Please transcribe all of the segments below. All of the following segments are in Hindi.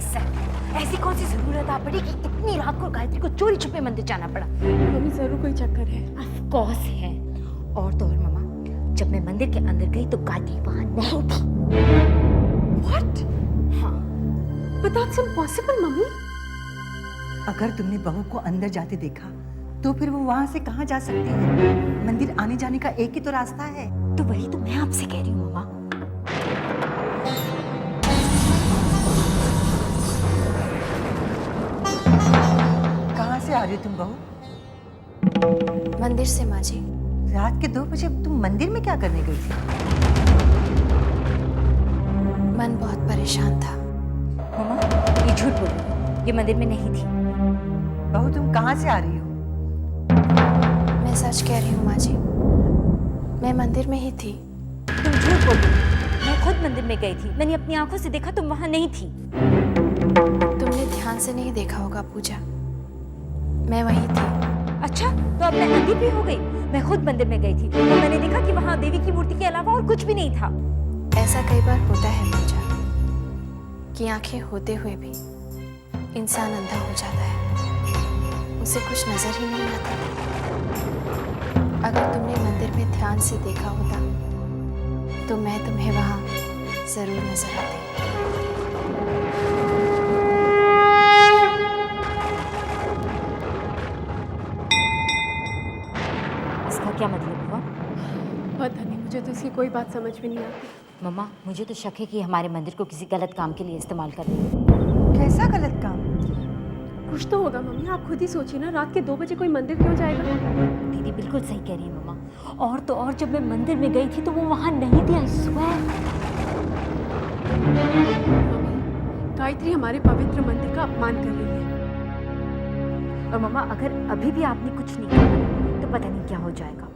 किस्सा है। ऐसी कौन सी जरूरत आ पड़ी कि इतनी रात को गायत्री को चोरी छुपे मंदिर जाना पड़ा? मम्मी जरूर कोई चक्कर है। ऑफ कोर्स है। और तो और मामा, जब मैं मंदिर के अंदर गई तो गायत्री वहां नहीं थी। What? हाँ। But that's impossible, mummy. अगर तुमने बहू को अंदर जाते देखा तो फिर वो वहां से कहाँ जा सकती है? मंदिर आने जाने का एक ही तो रास्ता है। तो वही तो मैं आपसे कह रही हूँ मामा। कहाँ से आ रही हो तुम बहू? मंदिर से माँ जी। रात के 2 बजे तुम मंदिर में क्या करने गई थी? मन बहुत परेशान था। मामा ये झूठ बोल रही हो, ये मंदिर में नहीं थी। बहू तुम कहाँ से आ रही हो? मैं सच कह रही हूँ माँ जी, मैं मंदिर में ही थी। तुम झूठ बोल रही हो। मैं खुद मंदिर में गई थी, मैंने अपनी आंखों से देखा तुम वहां नहीं थी। तुमने ध्यान से नहीं देखा होगा पूजा, मैं वहीं थी। अच्छा, तो अब मैं अंधी भी हो गई। मैं खुद मंदिर में गई थी और मैंने देखा कि वहां देवी की मूर्ति के अलावा और कुछ भी नहीं था। ऐसा कई बार होता है पूजा कि आंखें होते हुए भी इंसान अंधा हो जाता है, उसे कुछ नजर ही नहीं आता। अगर तुमने मंदिर में ध्यान से देखा होता तो मैं तुम्हें वहां जरूर नजर आती। इसका क्या मतलब हुआ? पता नहीं, मुझे तो इसकी कोई बात समझ में नहीं आती। मम्मा मुझे तो शक है कि हमारे मंदिर को किसी गलत काम के लिए इस्तेमाल कर रही है। कैसा गलत काम? कुछ तो होगा मम्मी, आप खुद ही सोचिए ना, रात के 2 बजे कोई मंदिर क्यों जाएगा? दीदी बिल्कुल सही कह रही है मम्मा। और तो और जब मैं मंदिर में गई थी तो वो वहां नहीं थी। I swear. मम्मी, गायत्री हमारे पवित्र मंदिर का अपमान कर रही है। और मम्मा अगर अभी भी आपने कुछ नहीं किया तो पता नहीं क्या हो जाएगा।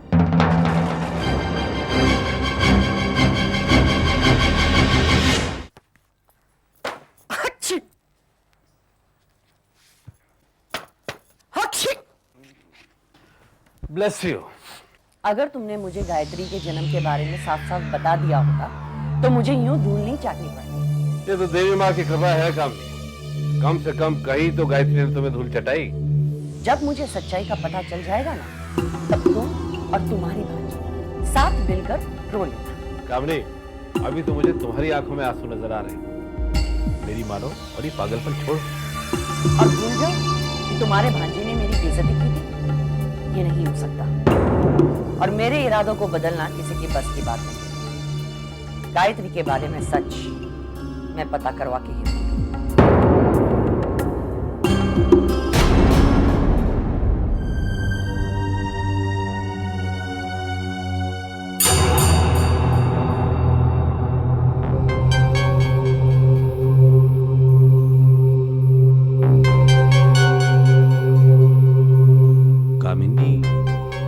Bless you. अगर तुमने मुझे गायत्री के जन्म के बारे में साफ साफ बता दिया होता तो मुझे यूं धूल नहीं चाटनी पड़ती। ये तो देवी माँ की कृपा है कामनी। कम से कम कहीं तो गायत्री ने तुम्हें धूल चटाई। जब मुझे सच्चाई का पता चल जाएगा ना, तब तुम और तुम्हारी भांजी साथ मिलकर रो लेना। कामनी, अभी तो मुझे तुम्हारी आंखों में आंसू नजर आ रहे। मेरी मानो और ये पागलपन छोड़ और भूल जाओ कि तुम्हारे भांजी ने मेरी बेइज्जती की थी। ये नहीं हो सकता और मेरे इरादों को बदलना किसी की बस की बात नहीं। गायत्री के बारे में सच मैं पता करवा के ही रहूंगी। कामिनी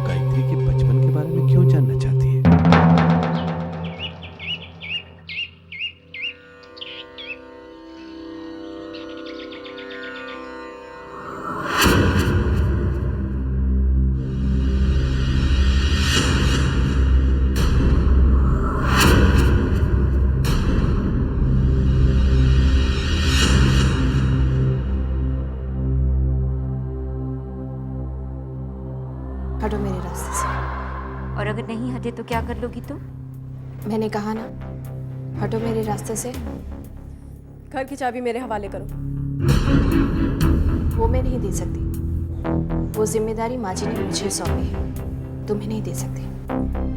गायत्री के बचपन के बारे में क्यों जानना चाहती है? हटो मेरे रास्ते से। और अगर नहीं हटे तो क्या कर लोगी तुम? मैंने कहा ना, हटो मेरे रास्ते से। घर की चाबी मेरे हवाले करो। वो मैं नहीं दे सकती, वो जिम्मेदारी माँ जी ने मुझे सौंपी है, तुम्हें नहीं दे सकती।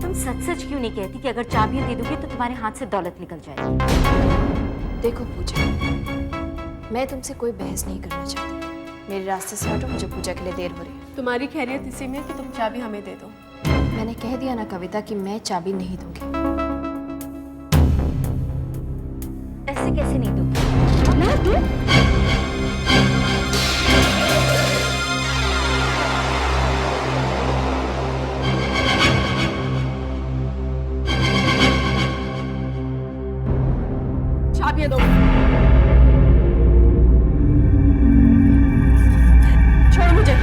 तुम सच सच क्यों नहीं कहती कि अगर चाबियां दे दोगे तो तुम्हारे हाथ से दौलत निकल जाएगी? देखो पूजा, मैं तुमसे कोई बहस नहीं करना चाहती। मेरे रास्ते से हटो, मुझे पूजा के लिए देर हो रही है। तुम्हारी खैरियत इसी में कि तुम चाबी हमें दे दो। मैंने कह दिया ना कविता कि मैं चाबी नहीं दूंगी। ऐसे कैसे नहीं दूंगी? मैं दूं? चाबियां दो। छोड़ो मुझे।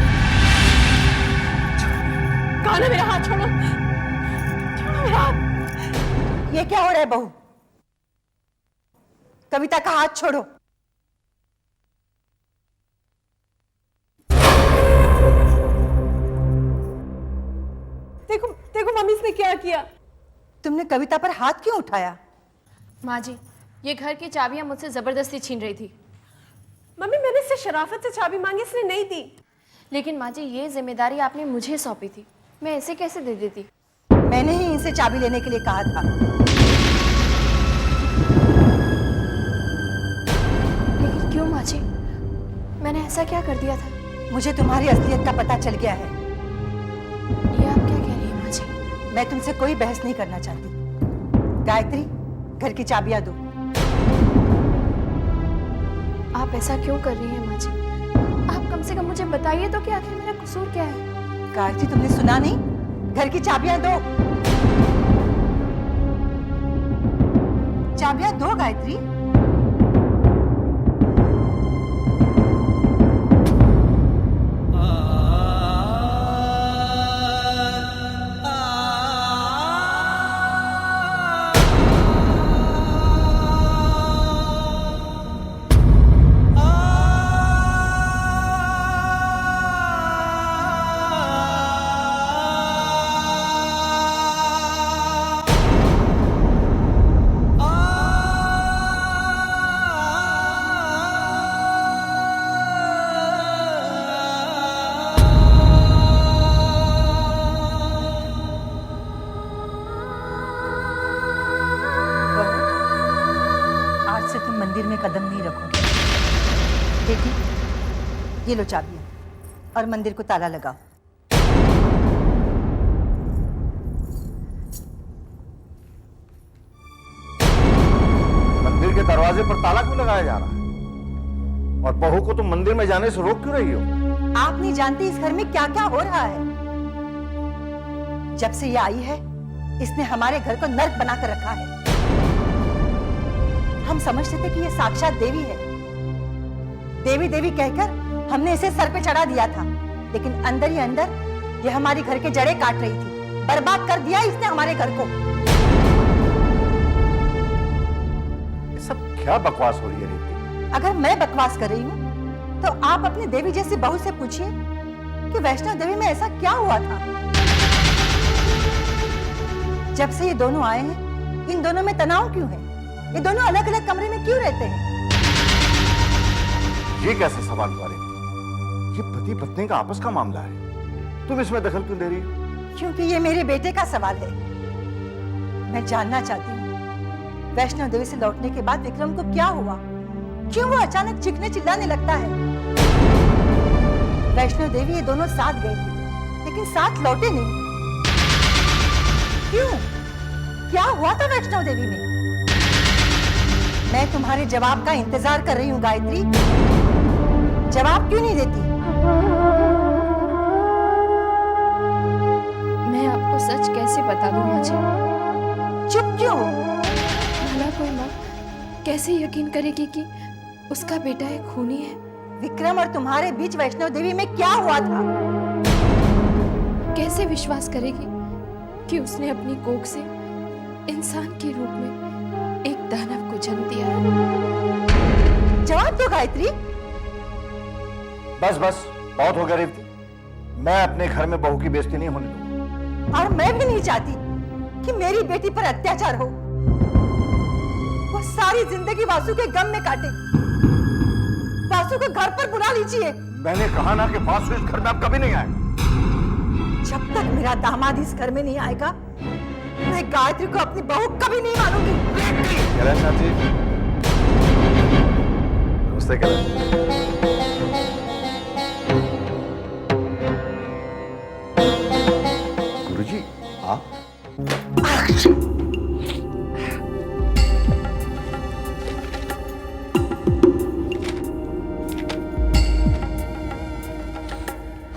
कौन है? मेरा हाथ छोड़ो। छोड़ो मेरा हाथ। ये क्या हो रहा है बहू? कविता का हाथ छोड़ो। देखो देखो मम्मी इसने क्या किया। तुमने कविता पर हाथ क्यों उठाया? माँ जी, ये घर की चाबियां मुझसे जबरदस्ती छीन रही थी। मम्मी मैंने इससे शराफत से चाबी मांगी, इसने नहीं दी। लेकिन माँ जी, ये जिम्मेदारी आपने मुझे सौंपी थी, मैं इसे कैसे दे देती? मैंने ही इनसे चाबी लेने के लिए कहा था। लेकिन क्यों माँ जी? मैंने ऐसा क्या कर दिया था? मुझे तुम्हारी असलियत का पता चल गया है। ये आप क्या कह रही हैं माँ जी? मैं तुमसे कोई बहस नहीं करना चाहती। गायत्री, घर की चाबियां दो। आप ऐसा क्यों कर रही हैं माँ जी? आप कम से कम मुझे बताइए तो कि आखिर मेरा कसूर क्या है? गायत्री, तुमने सुना नहीं? घर की चाबियां दो। चाबियां दो गायत्री। आज से तुम मंदिर में कदम नहीं रखोगे। बेटी, ये लो चाबियां और मंदिर को ताला लगाओ। मंदिर के दरवाजे पर ताला क्यों लगाया जा रहा है? और बहू को तुम मंदिर में जाने से रोक क्यों रही हो? आप नहीं जानती इस घर में क्या क्या हो रहा है। जब से ये आई है, इसने हमारे घर को नर्क बनाकर रखा है। हम समझते थे कि ये साक्षात देवी है। देवी देवी कहकर हमने इसे सर पे चढ़ा दिया था, लेकिन अंदर ही अंदर ये हमारी घर के जड़ें काट रही थी। बर्बाद कर दिया इसने हमारे घर को। ये सब क्या बकवास हो रही है रीति? अगर मैं बकवास कर रही हूँ तो आप अपनी देवी जैसी बहू से पूछिए कि वैष्णव देवी में ऐसा क्या हुआ था। जब से ये दोनों आए हैं, इन दोनों में तनाव क्यों है? ये दोनों अलग अलग कमरे में क्यों रहते हैं? ये कैसे सवाल हुआ रीति? ये पति पत्नी का आपस का मामला है, तुम इसमें दखल क्यों दे रही हो? क्योंकि ये मेरे बेटे का सवाल है। मैं जानना चाहती हूँ, वैष्णव देवी से लौटने के बाद विक्रम को क्या हुआ? क्यों वो अचानक चीखने चिल्लाने लगता है? वैष्णव देवी ये दोनों साथ गए थे, लेकिन साथ लौटे नहीं। क्यों? क्या हुआ था वैष्णव देवी में? मैं तुम्हारे जवाब का इंतजार कर रही हूँ गायत्री। जवाब क्यों नहीं देती? मैं आपको सच कैसे बता दूं माँ जी? चुप क्यों? भला कोई माँ कैसे यकीन करेगी कि उसका बेटा एक खूनी है? विक्रम और तुम्हारे बीच वैष्णव देवी में क्या हुआ था? कैसे विश्वास करेगी कि उसने अपनी कोख से इंसान के रूप में एक दानव को जन्म दिया है? जवाब दो गायत्री। बस बस, बहुत हो गया रीति। मैं अपने घर में बहू की बेइज्जती नहीं होने दूंगा। और मैं भी नहीं चाहती कि मेरी बेटी पर अत्याचार हो। वो सारी जिंदगी वासु के गम में काटे। वासु को घर पर बुला लीजिए। मैंने कहा ना कि वासु इस घर में अब कभी नहीं आएगा। जब तक मेरा दामाद इस घर में नहीं आएगा, मैं गायत्री को अपनी बहू कभी नहीं मानूंगी। कैलाश जी, नमस्ते कैलाश। गुरुजी, आप?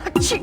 अच्छी।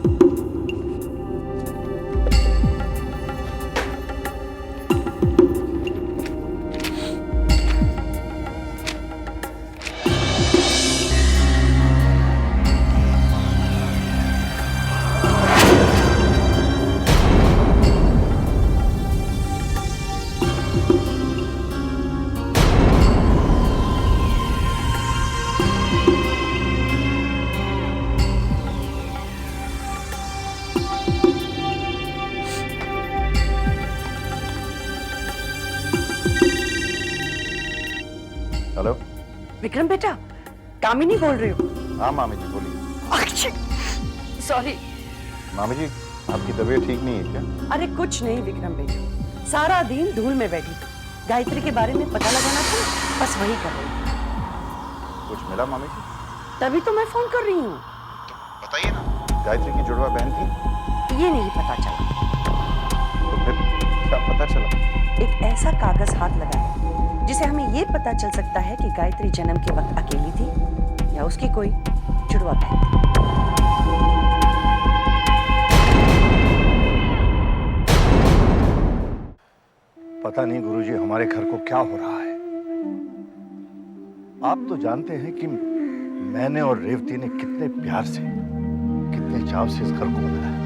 हेलो। विक्रम बेटा, कामिनी बोल रही हो? हाँ मामी जी बोलिए। सॉरी। मामी जी आपकी तबीयत ठीक नहीं है क्या? अरे कुछ नहीं विक्रम बेटा, सारा दिन धूल में बैठी थी, गायत्री के बारे में पता लगाना था, बस वही कर रही थी। कुछ मिला मामी जी? तभी तो मैं फोन कर रही हूँ। बताइए ना, गायत्री की जुड़वा बहन थी? ये नहीं पता चला। तो फिर क्या पता चला? एक ऐसा कागज हाथ लगा है जिसे हमें ये पता चल सकता है कि गायत्री जन्म के वक्त अकेली थी या उसकी कोई जुड़वा बहन थी। पता नहीं गुरुजी हमारे घर को क्या हो रहा है। आप तो जानते हैं कि मैंने और रेवती ने कितने प्यार से, कितने चाव से इस घर को बनाया।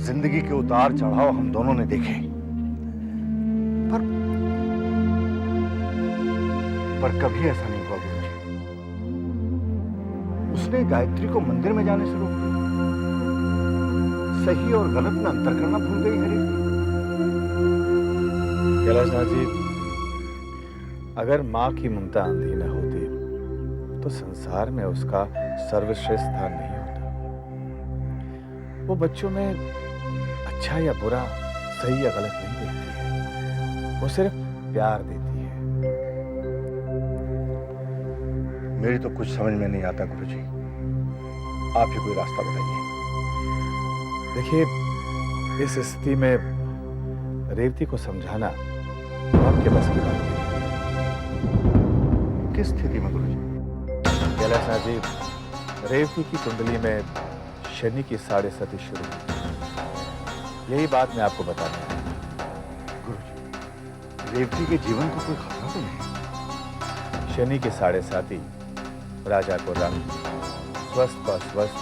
जिंदगी के उतार चढ़ाव हम दोनों ने देखे, पर कभी ऐसा नहीं हुआ गुरुजी। उसने गायत्री को मंदिर में जाने से रोक दिया। सही और गलत में अंतर करना भूल गई है रेवती। कैलाशनाथ जी, अगर माँ की ममता अंधी न होती तो संसार में उसका सर्वश्रेष्ठ स्थान नहीं होता। वो बच्चों में अच्छा या बुरा, सही या गलत नहीं देखती है, वो सिर्फ प्यार देती है। मेरी तो कुछ समझ में नहीं आता गुरुजी, आप ही कोई रास्ता बताइए। देखिए, इस स्थिति में रेवती को समझाना आपके बस की बात नहीं। किस स्थिति में गुरुजी? कैलाशनाथ जी, रेवती की कुंडली में शनि की 7.5 शुरू हुई। यही बात मैं आपको बताना है। गुरुजी, रेवती के जीवन को कोई खतरा तो नहीं? शनि की 7.5 राजा को रंग, स्वस्थ व अस्वस्थ,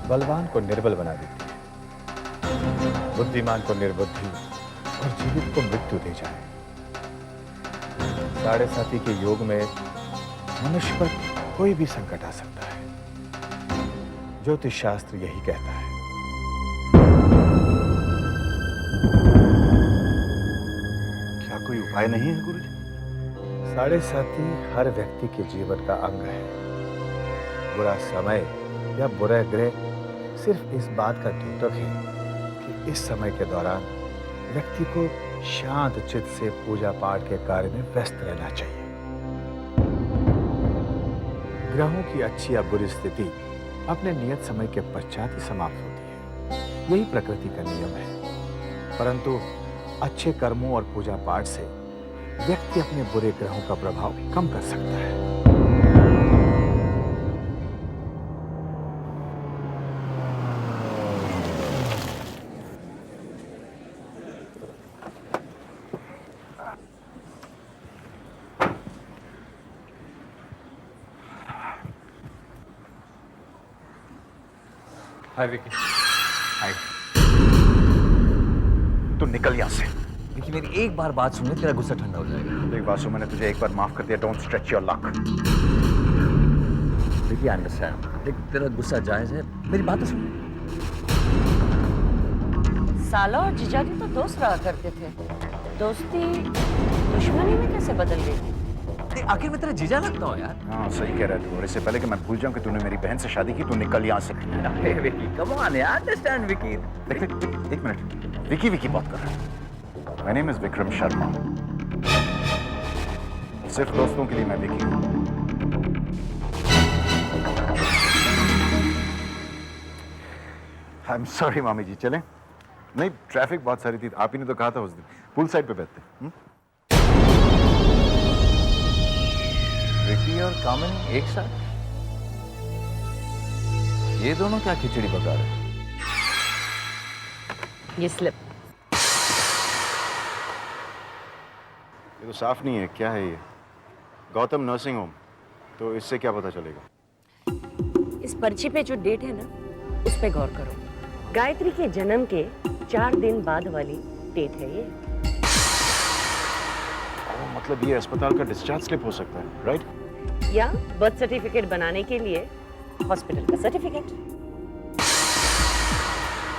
बलवान को निर्बल बना देती है, बुद्धिमान को निर्बुद्धि और जीवित को मृत्यु दे जाए। 7.5 के योग में मनुष्य पर कोई भी संकट आ सकता है। ज्योतिष शास्त्र यही कहता है। क्या कोई उपाय नहीं है गुरुजी? 7.5 हर व्यक्ति के जीवन का अंग है। बुरा समय या बुरा ग्रह सिर्फ इस बात का द्योतक है कि इस समय के दौरान व्यक्ति को शांत चित्त से पूजा पाठ के कार्य में व्यस्त रहना चाहिए। ग्रहों की अच्छी या बुरी स्थिति अपने नियत समय के पश्चात ही समाप्त होती है, यही प्रकृति का नियम है। परंतु अच्छे कर्मों और पूजा पाठ से व्यक्ति अपने बुरे ग्रहों का प्रभाव कम कर सकता है। हाय विकी। हाय। तू निकल यहां से। विकी, मेरी एक बार बात सुन ले, तेरा गुस्सा ठंडा हो जाएगा। एक बात सुन, मैंने तुझे एक बार माफ कर दिया। Don't stretch your luck. Vicky, I understand. देख, तेरा गुस्सा जायज है, मेरी बात तो सुन। साला और जीजाजी तो दोस्त रहा करते थे, दोस्ती दुश्मनी में कैसे बदल गई? आखिर में तेरा जीजा लगता हो यार। हाँ सही कह रहा है तू। और इससे पहले कि मैं भूल जाऊं कि तूने मेरी बहन से शादी की, तू निकल यहाँ से। हे विकी, कम ऑन यार, अंडरस्टैंड विकी। देख, एक मिनट, विकी विकी बात कर रहा है। My name is Vikram Sharma. सिर्फ दोस्तों के लिए मैं विकी हूं। आई एम सॉरी मामी जी, चलें? नहीं, ट्रैफिक बहुत सारी थी, आप ही ने तो कहा था उस दिन पुल साइड पे बैठते। विकी और कामिनी एक साथ? ये दोनों क्या खिचड़ी पका रहे? ये स्लिप ये तो साफ नहीं है, क्या है ये? गौतम नर्सिंग होम, तो इससे क्या पता चलेगा? इस पर्ची पे जो डेट है ना, उस पे गौर करो। गायत्री के जन्म के 4 दिन बाद वाली डेट है ये। मतलब ये अस्पताल का डिस्चार्ज स्लिप हो सकता है, राइट? या बर्थ सर्टिफिकेट बनाने के लिए हॉस्पिटल का सर्टिफिकेट।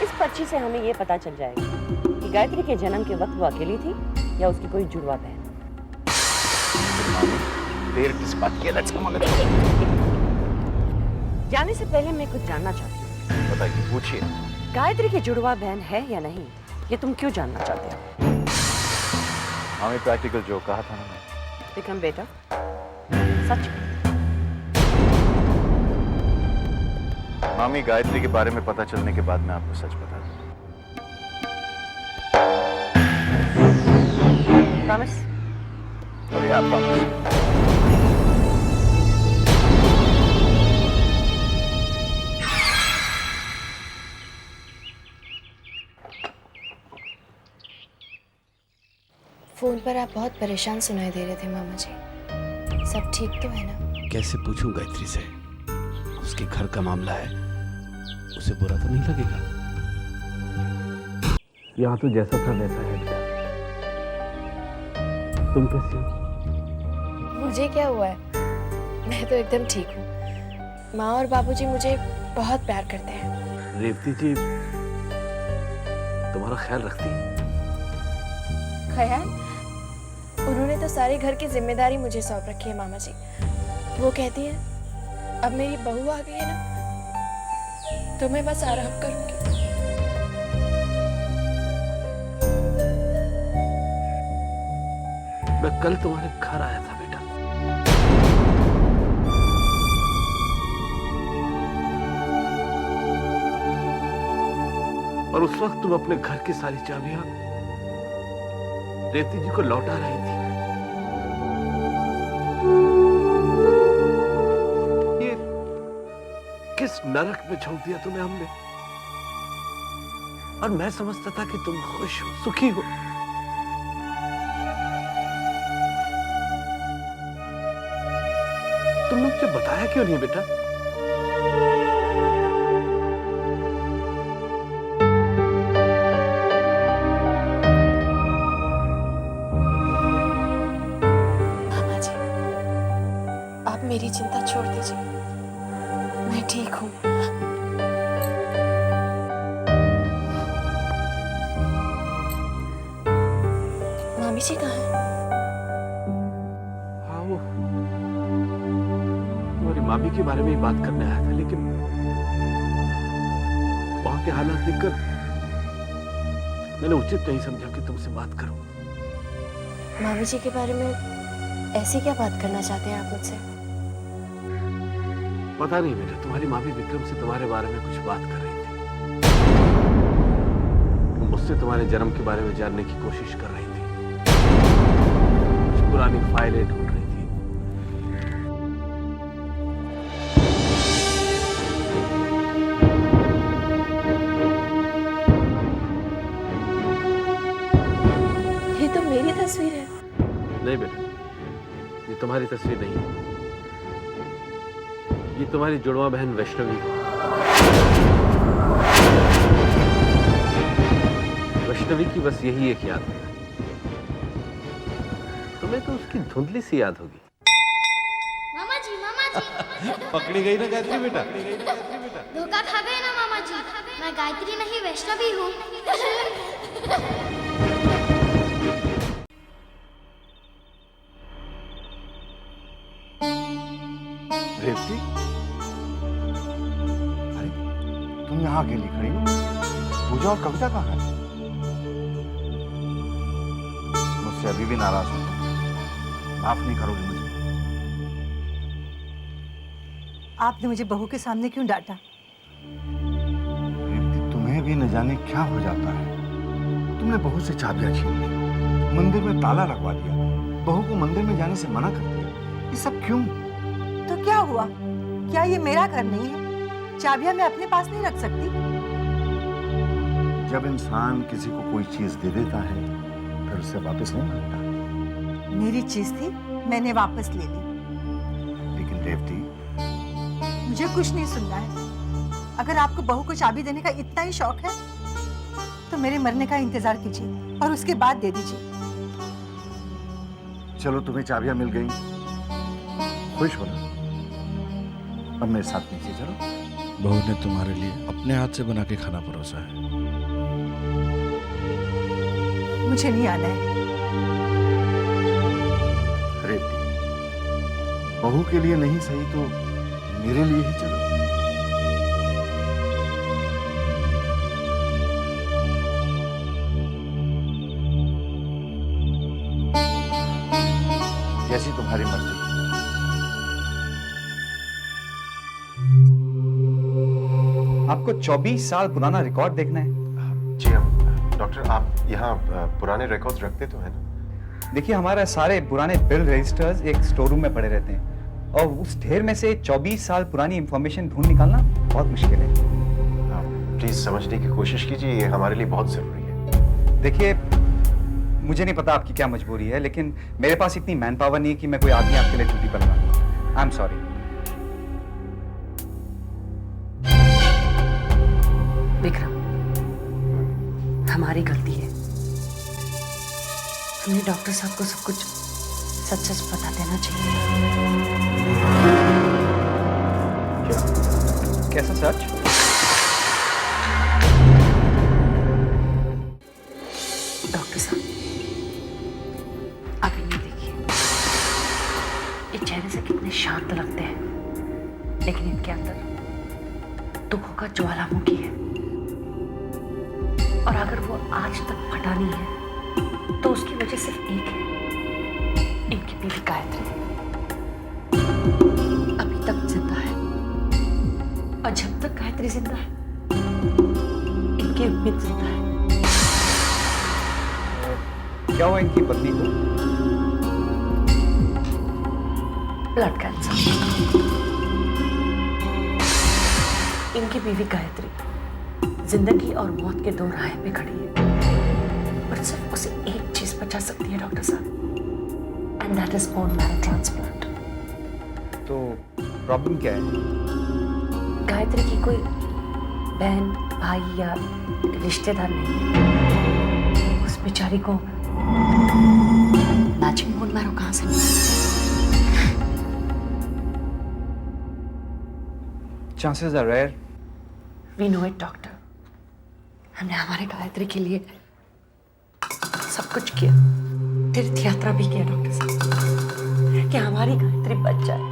इस पर्ची से हमें ये पता चल जाएगा कि गायत्री के जन्म के वक्त वो अकेली थी या उसकी कोई जुड़वा बहन। देर किस बात की? Let's come on. जाने से पहले मैं कुछ जानना चाहती हूँ। बताइए, पूछिए। गायत्री की जुड़वा बहन है या नहीं, ये तुम क्यों जानना चाहते हो? हमें प्रैक्टिकल जो कहा था ना मैं। विक्रम बेटा, सच में? मामी, गायत्री के बारे में पता चलने के बाद मैं आपको सच बता दूं। प्रॉमिस? और आप प्रॉमिस? फोन पर आप बहुत परेशान सुनाई दे रहे थे मामा जी। सब ठीक तो है ना? कैसे पूछूं गायत्री से? उसके घर का मामला है, उसे बुरा तो नहीं लगेगा? यहाँ तो जैसा था वैसा है बेटा। तुम कैसी हो? मुझे क्या हुआ है, मैं तो एकदम ठीक हूँ। माँ और बाबूजी मुझे बहुत प्यार करते हैं। रेवती जी तुम्हारा ख्याल रखती है? ख्याल? उन्होंने तो सारे घर की जिम्मेदारी मुझे सौंप रखी है मामा जी। वो कहती है अब मेरी बहू आ गई है ना, तो मैं बस आराम करूंगी। मैं कल तुम्हारे घर आया था बेटा। और उस वक्त तुम अपने घर की सारी चाबियां रेवती जी को लौटा रही थी। ये किस नरक में छोड़ दिया तुम्हें हमने। और मैं समझता था कि तुम खुश हो, सुखी हो। तुमने मुझे बताया क्यों नहीं बेटा? मामा जी, आप मेरी चिंता छोड़ दीजिए, मैं ठीक हूँ। मामी जी कहाँ हैं? हाँ, वो तुम्हारी मामी के बारे में ही बात करने आया था, लेकिन वहां के हालात देखकर मैंने उचित नहीं समझा कि तुमसे बात करूं। मामी जी के बारे में ऐसी क्या बात करना चाहते हैं आप मुझसे? पता नहीं बेटा, तुम्हारी मामी विक्रम से तुम्हारे बारे में कुछ बात कर रही थी। वो मुझसे तुम्हारे जन्म के बारे में जानने की कोशिश कर रही थी। कुछ पुरानी फाइलें ढूंढ रही थी। ये तो मेरी तस्वीर है। नहीं बेटा, ये तुम्हारी तस्वीर नहीं है। ये तुम्हारी जुड़वा बहन वैष्णवी है। वैष्णवी की बस यही एक याद है। तुम्हें तो उसकी धुंधली सी याद होगी। मामा जी पकड़ी गई ना गायत्री बेटा? धोखा खा गए ना मामा जी। मैं गायत्री नहीं वैष्णवी हूँ। रेवती, अरे तुम यहाँ अकेली खड़ी हो? पूजा और कविता कहाँ है? मुझसे अभी भी नाराज हो तुम? माफ नहीं करोगे मुझे? आपने मुझे बहू के सामने क्यों डांटा? रेवती, तुम्हें भी न जाने क्या हो जाता है। तुमने बहू से चाबियां छीन ली, मंदिर में ताला लगवा दिया, बहू को मंदिर में जाने से मना कर दिया। ये सब क्यों? तो क्या हुआ? क्या ये मेरा घर नहीं है? चाबियां मैं अपने पास नहीं रख सकती? जब इंसान किसी को कोई चीज दे देता है फिर उसे वापस नहीं मांगता। मेरी चीज थी, मैंने वापस ले ली। लेकिन रेवती, मुझे कुछ नहीं सुनना है। अगर आपको बहू को चाबी देने का इतना ही शौक है तो मेरे मरने का इंतजार कीजिए और उसके बाद दे दीजिए। चलो तुम्हें चाबियां मिल गई, खुश हो ना? अब मेरे साथ नीचे चलो। बहू ने तुम्हारे लिए अपने हाथ से बना के खाना परोसा है। मुझे नहीं आना है। रेवती, बहू के लिए नहीं सही तो मेरे लिए ही चलो। जैसी तुम्हारी मर्जी। आपको 24 साल पुराना रिकॉर्ड देखना है? जी डॉक्टर, आप यहाँ पुराने रिकॉर्ड्स रखते तो हैं ना? देखिए, हमारे सारे पुराने बिल रजिस्टर्स एक स्टोर रूम में पड़े रहते हैं और उस ढेर में से 24 साल पुरानी इंफॉर्मेशन ढूंढ निकालना बहुत मुश्किल है। प्लीज समझने की कोशिश कीजिए, ये हमारे लिए बहुत जरूरी है। देखिए, मुझे नहीं पता आपकी क्या मजबूरी है, लेकिन मेरे पास इतनी मैन पावर नहीं है कि मैं कोई आदमी आपके लिए ड्यूटी पर लगाऊं। I am sorry. विक्रम, हमारी गलती है। हमने डॉक्टर साहब को सब कुछ सच सच बता देना चाहिए। कैसा सच? डॉक्टर साहब, आप इन्हें देखिए, ये चेहरे से कितने शांत लगते हैं, लेकिन इनके अंदर दुखों का ज्वालामुखी है। और अगर वो आज तक फटा नहीं है तो उसकी वजह सिर्फ एक है, इनकी बीवी गायत्री। अभी तक जिंदा है, और जब तक गायत्री जिंदा है इनकी उम्मीद जिंदा है। क्या हुआ इनकी पत्नी को? Blood cancer. इनकी बीवी गायत्री जिंदगी और मौत के दो राह पे खड़ी है, और सिर्फ उसे एक चीज बचा सकती है डॉक्टर साहब, and that is bone marrow transplant. तो प्रॉब्लम क्या है? गायत्री की कोई बहन, भाई या रिश्तेदार नहीं है। उस बेचारी को मैचिंग बोन मैरो कहां से मिला? Chances are rare. We know it doctor. हमने हमारे गायत्री के लिए सब कुछ किया, तीर्थ यात्रा भी किया डॉक्टर साहब, कि हमारी गायत्री बच जाए।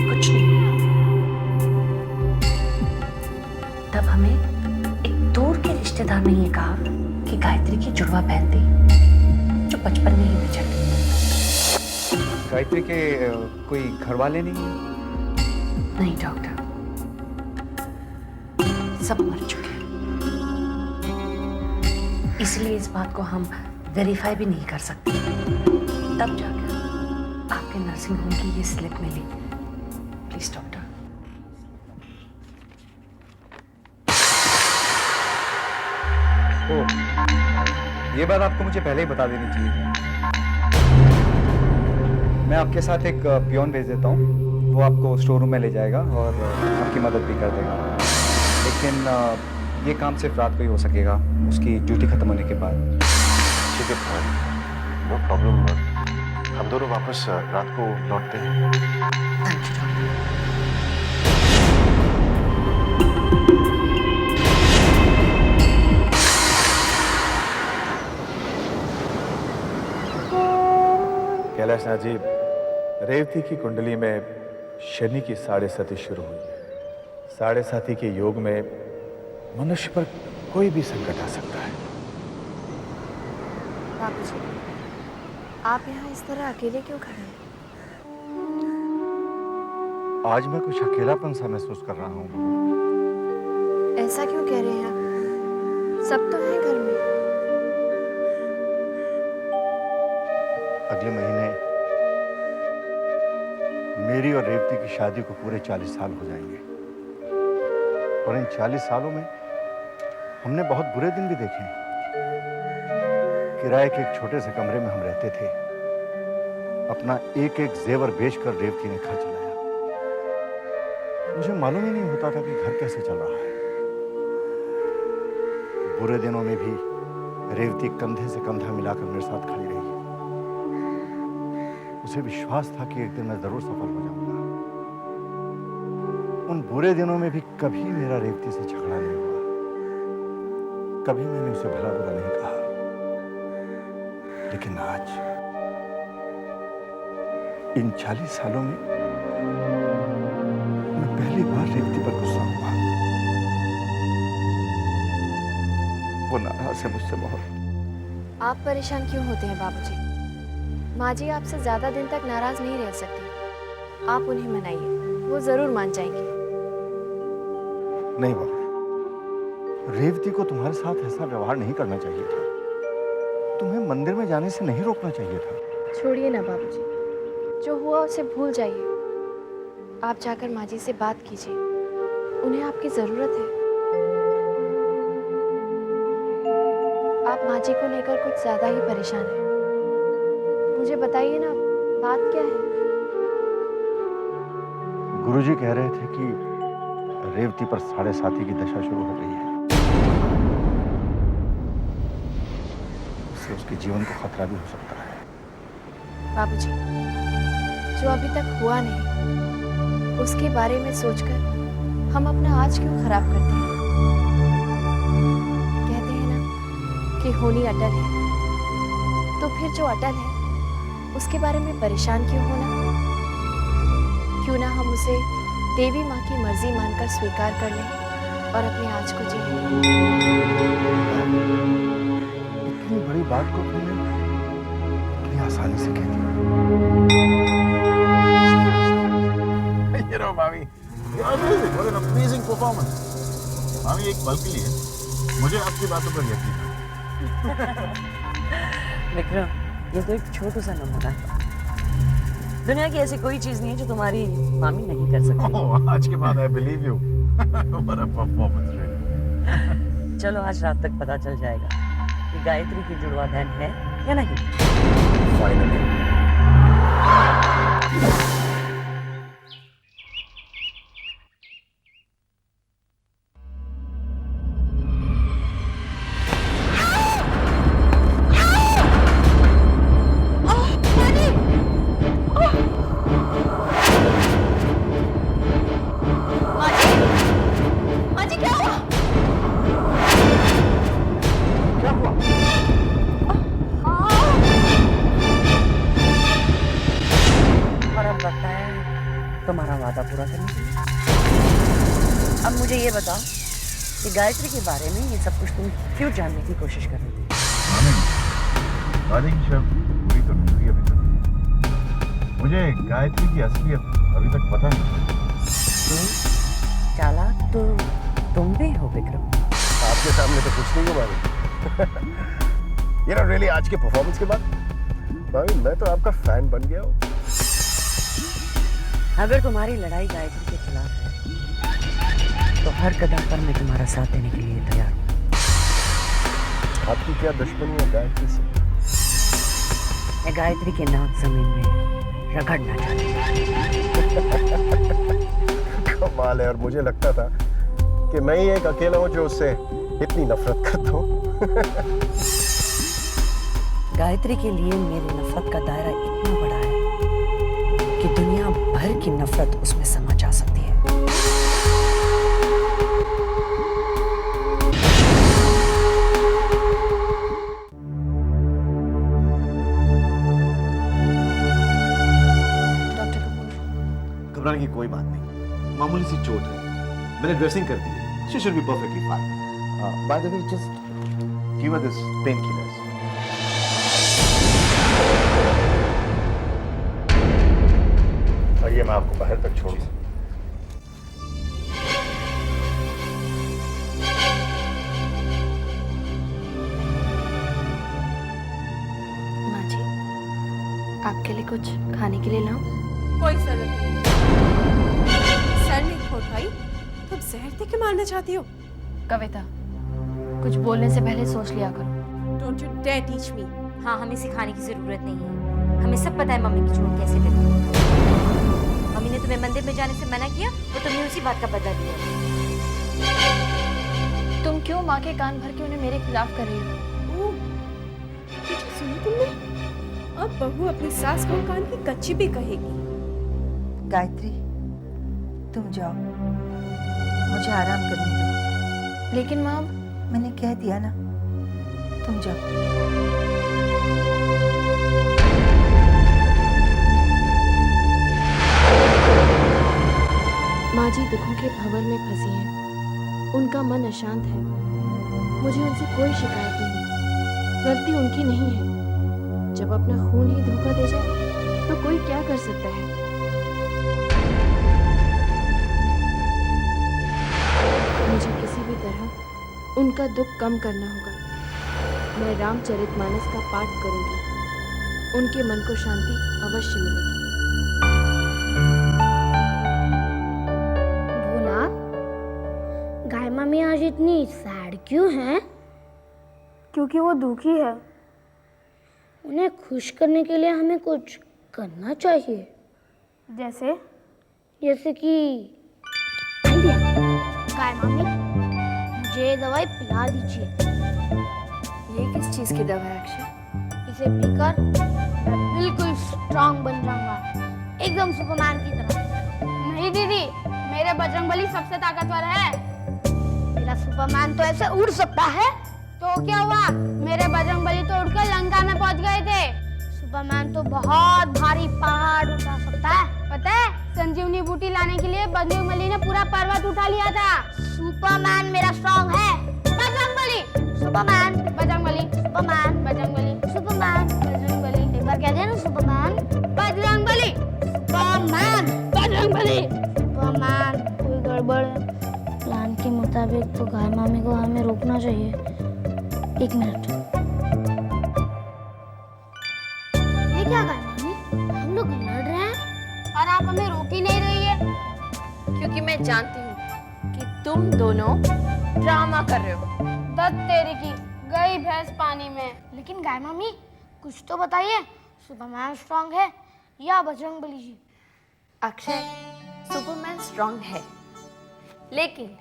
कुछ नहीं। तब हमें एक दूर के रिश्तेदार ने ये कहा कि गायत्री की जुड़वा बहन थी जो बचपन में ही बिछड़ गई। गायत्री के कोई घर वाले नहीं है? नहीं डॉक्टर, सब मर चुके हैं। इसलिए इस बात को हम वेरीफाई भी नहीं कर सकते। तब जाकर आपके नर्सिंग होम की ये स्लिप मिली। Please doctor. ये बात आपको मुझे पहले ही बता देनी चाहिए थी। मैं आपके साथ एक पियोन भेज देता हूँ, वो आपको स्टोर रूम में ले जाएगा और आपकी मदद भी कर देगा। लेकिन ये काम सिर्फ रात को ही हो सकेगा, उसकी ड्यूटी खत्म होने के बाद। ठीक है, नो प्रॉब्लम। हम दोनों वापस रात को लौटते हैं। Thank you doctor. Kailash Nath ji, Revati की कुंडली में शनि की 7.5 शुरू हुई है। 7.5 के योग में मनुष्य पर कोई भी संकट आ सकता है। बाबूजी, आप यहाँ इस तरह अकेले क्यों खड़े हैं? आज मैं कुछ अकेलापन सा महसूस कर रहा हूँ बहू। ऐसा क्यों कह रहे हैं आप? सब तो हैं घर में। अगले महीने मेरी और रेवती की शादी को पूरे 40 साल हो जाएंगे, और इन 40 सालों में हमने बहुत बुरे दिन भी देखे हैं। किराए के एक छोटे से कमरे में हम रहते थे। अपना एक एक जेवर बेचकर रेवती ने घर चलाया। मुझे मालूम ही नहीं होता था कि घर कैसे चल रहा है। बुरे दिनों में भी रेवती कंधे से कंधा मिलाकर मेरे साथ खड़ी रही। उसे विश्वास था कि एक दिन मैं जरूर सफल हो जाऊंगा। उन बुरे दिनों में भी कभी मेरा रेवती से झगड़ा नहीं हुआ, कभी मैंने उसे भला बुरा नहीं कहा। लेकिन इन 40 सालों में मैं पहली बार रेवती पर गुस्सा हुआ। वो नाराज है मुझसे बहुत। आप परेशान क्यों होते हैं बाबूजी? माँ जी आपसे ज्यादा दिन तक नाराज नहीं रह सकती। आप उन्हें मनाइए, वो जरूर मान जाएंगे। नहीं बाबू, रेवती को तुम्हारे साथ ऐसा व्यवहार नहीं करना चाहिए था। तुम्हें मंदिर में जाने से नहीं रोकना चाहिए था। छोड़िए ना बाबूजी, जो हुआ उसे भूल जाइए। आप जाकर माँ जी से बात कीजिए, उन्हें आपकी जरूरत है। आप माँ जी को लेकर कुछ ज्यादा ही परेशान हैं। मुझे बताइए ना, बात क्या है? गुरुजी कह रहे थे कि रेवती पर 7.5 की दशा शुरू हो गई है। उससे उसके जीवन को खतरा भी हो सकता है। बाबूजी, जो अभी तक हुआ नहीं, उसके बारे में सोचकर हम अपना आज क्यों खराब करते हैं? कहते हैं ना कि होनी अटल है, तो फिर जो अटल है उसके बारे में परेशान क्यों होना? क्यों ना हम उसे देवी माँ की मर्जी मानकर स्वीकार कर लें और अपने आज को जी लें। इतनी बड़ी बात को तुमने इतनी आसानी से कह दिया। You know, मामी, what an amazing performance. मामी, एक पल के लिए मुझे आपकी बातों पर यकीन है। विक्रम, ये तो एक छोटू सा नमूना है। दुनिया की ऐसी कोई चीज नहीं है जो तुम्हारी मामी नहीं कर सकती। आज के बाद I believe you. What a performance, really. चलो आज रात तक पता चल जाएगा कि गायत्री की जुड़वा बहन है या नहीं। Finally. तुम्हारा वादा पूरा करने के लिए। अब मुझे ये बताओ कि गायत्री के बारे में ये सब कुछ तुम क्यों जानने की कोशिश कर रही थी? वादे की शर्त पूरी तो नहीं हुई अभी तक। मुझे गायत्री की असलियत अभी तक पता नहीं। चालाक तो तुम भी हो विक्रम। आपके सामने तो कुछ नहीं हो मामी। रियली आज के परफॉर्मेंस के बाद मामी मैं तो आपका फैन बन गया हूँ। अगर तुम्हारी लड़ाई गायत्री के खिलाफ है तो हर कदम पर मैं तुम्हारा साथ देने के लिए तैयार हूँ। आपकी क्या दुश्मनी है गायत्री से? मैं गायत्री के नाक जमीन में रगड़ना चाहती हूँ। कमाल है, और मुझे लगता था कि मैं ही एक अकेला हूँ जो उससे इतनी नफरत करता हूँ। गायत्री के लिए मेरी नफरत का दायरा इतना बड़ा है कि दुनिया भर की नफरत उसमें समा जा सकती है। डॉक्टर कपूर, घबराने की कोई बात नहीं, मामूली सी चोट है। मैंने ड्रेसिंग कर दी है। She should be perfectly fine. By the way, just give her this painkillers. आइए, मैं आपको बाहर तक छोड़ दूं। माँ जी, आपके लिए कुछ खाने के लिए लाऊं? कोई जरूरत नहीं। सर नहीं खोल भाई, तुम जहर दे के मारना चाहती हो? कविता, कुछ बोलने से पहले सोच लिया करो। Don't you dare teach me. हाँ, हमें सिखाने की जरूरत नहीं है। हमें सब पता है मम्मी की चोट कैसे लगी। मम्मी ने तुम्हें मंदिर में जाने से मना किया और तुमने उसी बात का बदला लिया। तुम क्यों माँ के कान भर के उन्हें मेरे खिलाफ कर रही हो? सुनो तुमने, अब बहू अपनी सास को कान की कच्ची भी कहेगी। गायत्री, तुम जाओ, मुझे आराम करने दो। लेकिन माँ, मैंने कह दिया ना, तुम जाओ। भंवर में फंसी हैं। उनका मन अशांत है। मुझे उनसे कोई शिकायत नहीं, गलती उनकी नहीं है। जब अपना खून ही धोखा दे जाए तो कोई क्या कर सकता है। मुझे किसी भी तरह उनका दुख कम करना होगा। मैं रामचरितमानस का पाठ करूंगी, उनके मन को शांति अवश्य मिलेगी। भोला, गाय मामी आज इतनी सैड क्यों हैं? क्योंकि वो दुखी है। उन्हें खुश करने के लिए हमें कुछ करना चाहिए। जैसे कि आइडिया, गाय मामी मुझे दवाई पिला दीजिए। ये किस चीज की दवा है अक्षय? इसे पीकर मैं बिल्कुल स्ट्रांग बन जाऊंगा, एकदम सुपरमैन की तरह। नहीं दीदी, मेरे बजरंगबली सबसे ताकतवर है। मेरा सुपरमैन तो ऐसे उड़ सकता है। तो क्या हुआ, मेरे बजरंगबली तो उड़कर लंका में पहुंच गए थे। सुपरमैन तो बहुत भारी पहाड़ उठा सकता है। पता है, संजीवनी बूटी लाने के लिए बजरंगबली ने पूरा पर्वत उठा लिया था। सुपरमैन मेरा स्ट्रांग है। Bajrangbali, Superman, Bajrangbali, Superman, Bajrangbali, Superman, Bajrangbali. एक बार कह देना Superman, Bajrangbali, Superman, Bajrangbali. Superman. कोई गड़बड़ है। प्लान के मुताबिक तो गाय मामी को हमें रोकना चाहिए। 1 मिनट। ये क्या गाय मामी, हम लोग लड़ रहे हैं और आप हमें रोक ही नहीं रही है। क्योंकि मैं जानती हूँ कि तुम दोनों ड्रामा कर रहे हो। दत्त तेरी की, गई भैंस पानी में। लेकिन गाय मामी कुछ तो बताइए, सुपरमैन स्ट्रांग है या बजरंगबली जी? अक्षय, सुपरमैन स्ट्रांग है, लेकिन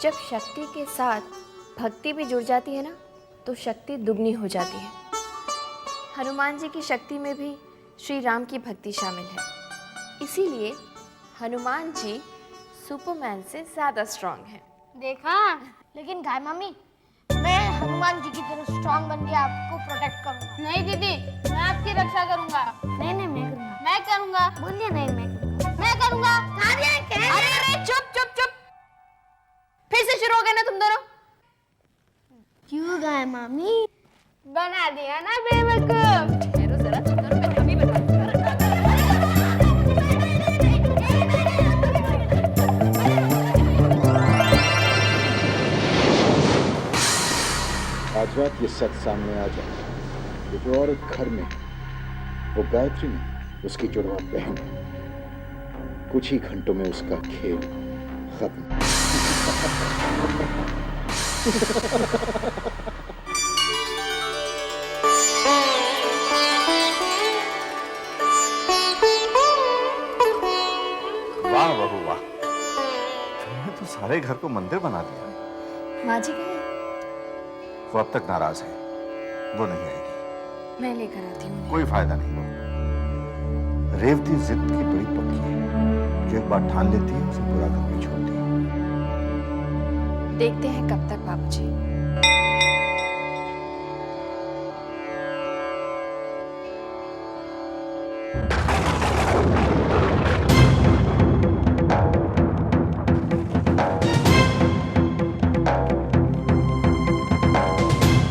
जब शक्ति के साथ भक्ति भी जुड़ जाती है ना, तो शक्ति दुगनी हो जाती है। हनुमान जी की शक्ति में भी श्री राम की भक्ति शामिल है। इसीलिए हनुमान जी सुपरमैन से ज्यादा स्ट्रांग हैं। देखा? लेकिन गाय मामी, मैं हनुमान जी की तरह स्ट्रांग बन के आपको प्रोटेक्ट करूंगा। नहीं दीदी, मैं आपकी रक्षा करूंगा। नहीं मैं करूंगा। मैं करूंगा। बोलिए नहीं, मैं करूंगा। अरे चुप! फिर से शुरू हो गए ना तुम दोनों। क्यों गाय मामी? बना दिया ना बेवकूफ। ठहरो जरा, तुम दोनों, मैं अभी बताती हूँ। आज रात ये सच सामने आ जाए कि जो औरत घर में वो गायत्री नहीं, उसकी जुड़वा बहन है। कुछ ही घंटों में उसका खेल खत्म। वाह बहू वाह, तुमने तो सारे घर को मंदिर बना दिया। माँ जी कहाँ? वो अब तक नाराज है, वो नहीं आएगी। मैं लेकर आती हूँ। कोई फायदा नहीं बहू। रेवती जिद की बड़ी पक्की है, जो एक बार ठान लेती है उसे पूरा करके छोड़ती है। देखते हैं कब तक बाबूजी।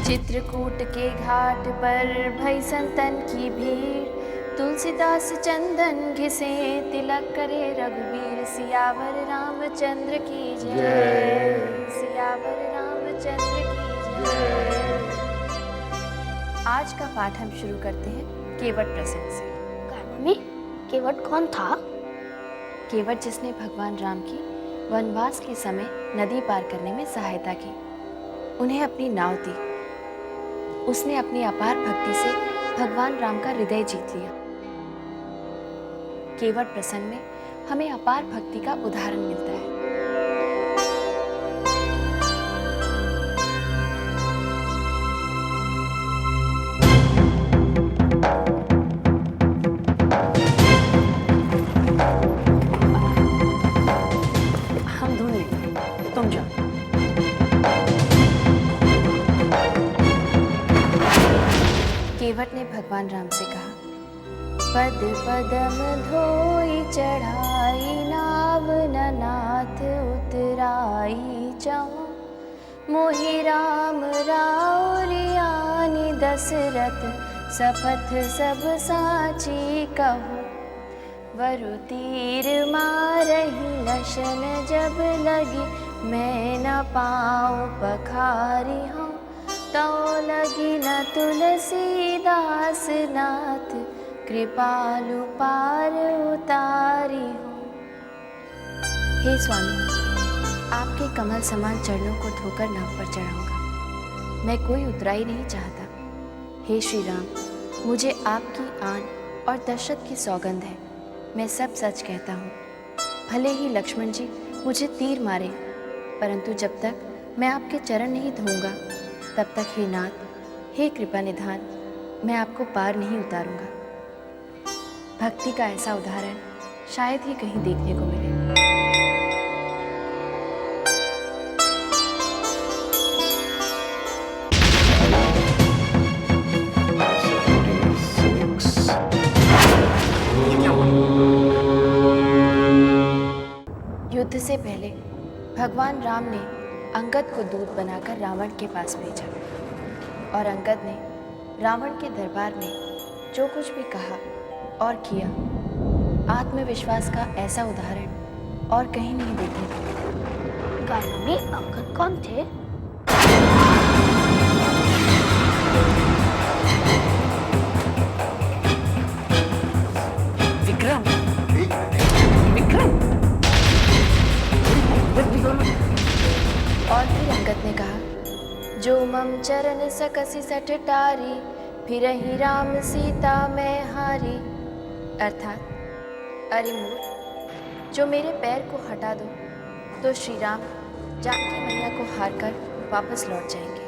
चित्रकूट के घाट पर भई संतन की भीड़, तुलसीदास चंदन घिसे तिलक करे रघुवीर। सियावर रामचंद्र की जय, सियावर रामचंद्र की जय। आज का पाठ हम शुरू करते हैं केवट प्रसंग से। गाय मामी, केवट कौन था? केवट जिसने भगवान राम की वनवास के समय नदी पार करने में सहायता की, उन्हें अपनी नाव दी। उसने अपनी अपार भक्ति से भगवान राम का हृदय जीत लिया। केवट प्रसंग में हमें अपार भक्ति का उदाहरण मिलता है। हम ढूंढ लेंगे, तुम जाओ। केवट ने भगवान राम से कहा, पद पदम धोई चढ़ाई नाव पावन नाथ उतराई जाऊं, मोहि राम राउरियानी दशरथ सपथ सब साची कहूँ। वरु तीर मारही लशन जब लगी, मैं न पाऊँ पखारी हूँ, तो लगी न तुलसीदास नाथ, कृपालु पार उतारी हूँ। हे स्वामी, आपके कमल समान चरणों को धोकर नाव पर चढ़ाऊंगा। मैं कोई उतराई नहीं चाहता। हे श्री राम, मुझे आपकी आन और दशरथ की सौगंध है, मैं सब सच कहता हूँ। भले ही लक्ष्मण जी मुझे तीर मारे, परंतु जब तक मैं आपके चरण नहीं धोऊंगा, तब तक हे नाथ, हे कृपा निधान, मैं आपको पार नहीं उतारूंगा। भक्ति का ऐसा उदाहरण शायद ही कहीं देखने को मिले। युद्ध से पहले भगवान राम ने अंगद को दूत बनाकर रावण के पास भेजा, और अंगद ने रावण के दरबार में जो कुछ भी कहा और किया, आत्मविश्वास का ऐसा उदाहरण और कहीं नहीं देखने को मिला। गाना में अंगद कौन थे? विक्रम, विक्रम। और फिर अंगद ने कहा, जो मम चरण सकसी सठ टारी, फिर ही राम सीता मैं हारी। अर्थात, अरे मूर्ख, जो मेरे पैर को हटा दो तो श्री राम जानकी मैया को हार कर वापस लौट जाएंगे।